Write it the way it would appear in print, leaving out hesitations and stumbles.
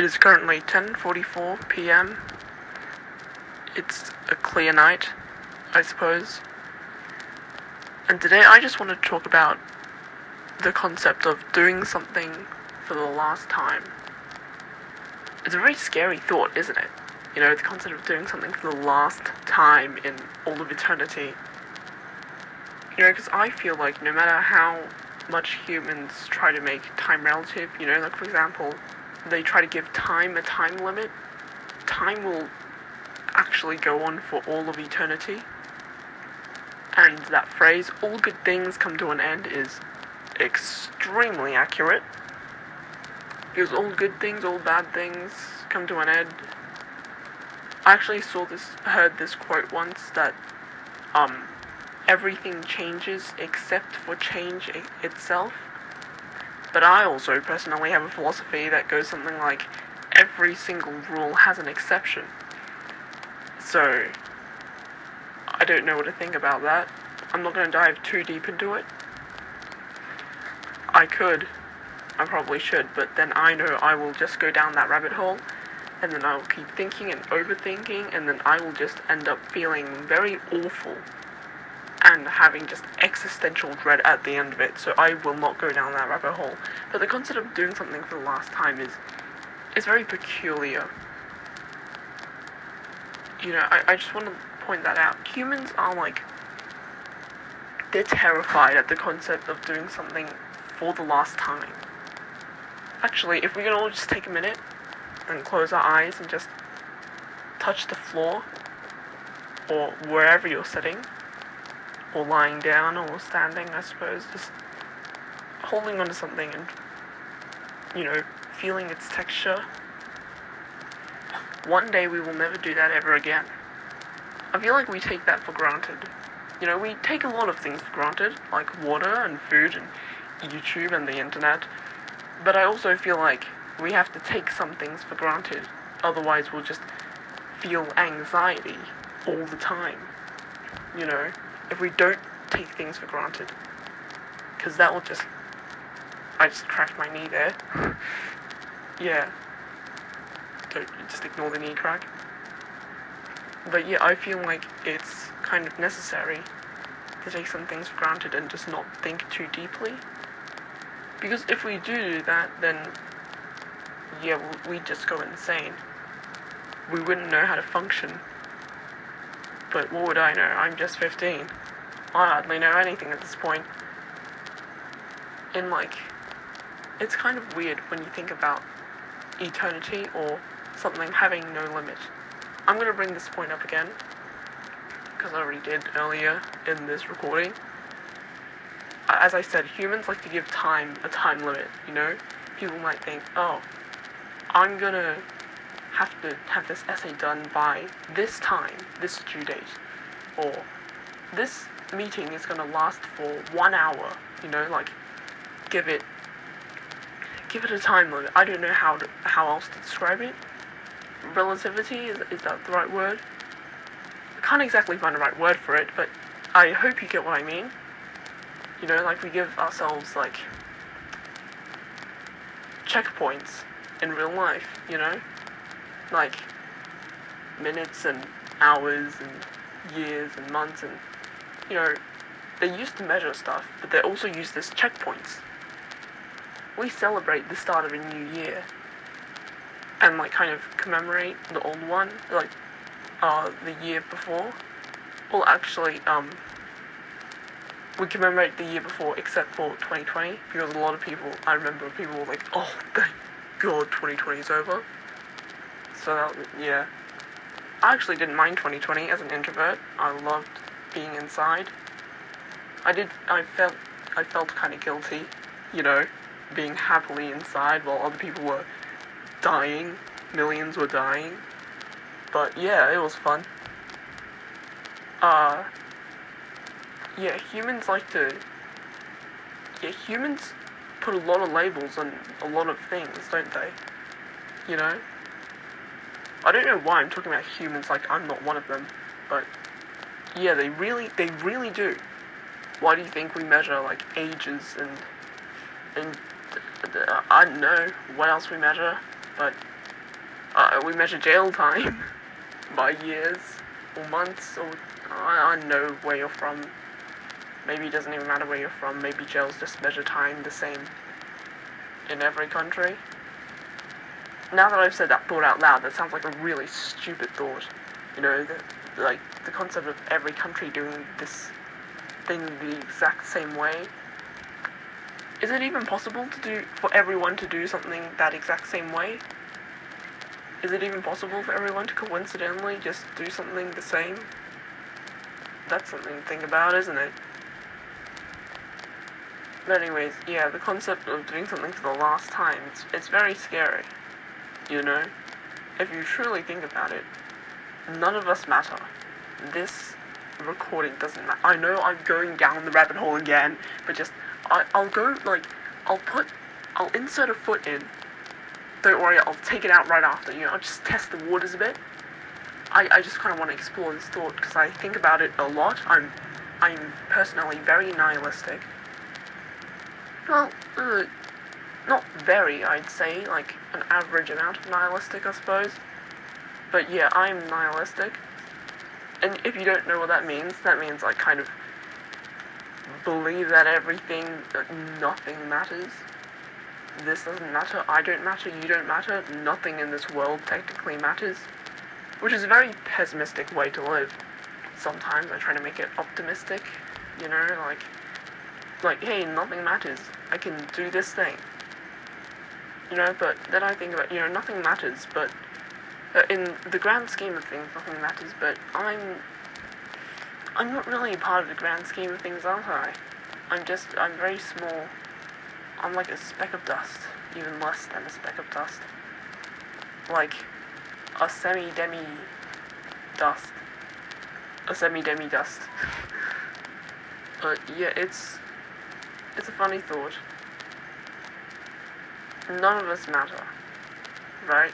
is currently 10:44 p.m. It's a clear night, I suppose. And today I just want to talk about the concept of doing something for the last time. It's a very scary thought, isn't it? You know, the concept of doing something for the last time in all of eternity. You know, because I feel like no matter how much humans try to make time relative, you know, like for example, they try to give time a time limit, time will actually go on for all of eternity. And that phrase, all good things come to an end, is extremely accurate. Because all good things, all bad things come to an end. I actually heard this quote once that, everything changes except for change itself. But I also personally have a philosophy that goes something like, every single rule has an exception. So, I don't know what to think about that. I'm not going to dive too deep into it. I probably should, but then I know I will just go down that rabbit hole, and then I will keep thinking and overthinking, and then I will just end up feeling very awful and having just existential dread at the end of it, so I will not go down that rabbit hole. But the concept of doing something for the last time is very peculiar. You know, I just want to point that out. Humans are they're terrified at the concept of doing something for the last time. Actually, if we can all just take a minute and close our eyes and just touch the floor, or wherever you're sitting, or lying down, or standing, I suppose, just holding onto something and, you know, feeling its texture. One day we will never do that ever again. I feel like we take that for granted. You know, we take a lot of things for granted, like water and food and YouTube and the internet. But I also feel like we have to take some things for granted. Otherwise we'll just feel anxiety all the time. You know, if we don't take things for granted. Because that will I just cracked my knee there. Yeah. Don't just ignore the knee crack. But yeah, I feel like it's kind of necessary to take some things for granted and just not think too deeply. Because if we do that, then yeah, we'd just go insane. We wouldn't know how to function. But what would I know? I'm just 15. I hardly know anything at this point. And it's kind of weird when you think about eternity or something having no limit. I'm going to bring this point up again, because I already did earlier in this recording. As I said, humans like to give time a time limit, you know? People might think, oh, I'm going to have to have this essay done by this time, this due date, or this meeting is going to last for 1 hour, you know, give it a time limit. I don't know how else to describe it. Relativity, is that the right word? I can't exactly find the right word for it, but I hope you get what I mean. You know, we give ourselves, checkpoints in real life, you know? Minutes and hours and years and months and, you know, they used to measure stuff, but they also use this checkpoints. We celebrate the start of a new year and kind of commemorate the old one, the year before. Well, actually, we commemorate the year before except for 2020, because a lot of people, I remember people were like, oh, thank God 2020 is over. So yeah. I actually didn't mind 2020 as an introvert. I loved being inside. I felt kind of guilty, you know, being happily inside while other people were dying. Millions were dying. But yeah, it was fun. Yeah, humans put a lot of labels on a lot of things, don't they? You know? I don't know why I'm talking about humans like I'm not one of them, but yeah, they really do. Why do you think we measure ages and I don't know what else we measure, but We measure jail time by years or months, or I know where you're from. Maybe it doesn't even matter where you're from. Maybe jails just measure time the same in every country. Now that I've said that thought out loud, that sounds like a really stupid thought. You know, the concept of every country doing this thing the exact same way. Is it even possible for everyone to do something that exact same way? Is it even possible for everyone to coincidentally just do something the same? That's something to think about, isn't it? But anyways, yeah, the concept of doing something for the last time, it's very scary. You know? If you truly think about it, none of us matter. This recording doesn't matter. I know I'm going down the rabbit hole again, but just, I'll insert a foot in. Don't worry, I'll take it out right after, you know, I'll just test the waters a bit. I just kind of want to explore this thought, because I think about it a lot. I'm personally very nihilistic. Well, not very, I'd say, like, an average amount of nihilistic, I suppose. But yeah, I'm nihilistic. And if you don't know what that means I kind of believe that nothing matters. This doesn't matter, I don't matter, you don't matter, nothing in this world technically matters. Which is a very pessimistic way to live. Sometimes I try to make it optimistic, you know, like, hey, nothing matters, I can do this thing. You know, but then I think about, you know, nothing matters, but in the grand scheme of things, nothing matters, but I'm not really a part of the grand scheme of things, aren't I? I'm very small. I'm like a speck of dust, even less than a speck of dust. Like, a semi-demi dust. But yeah, it's a funny thought. None of us matter, right?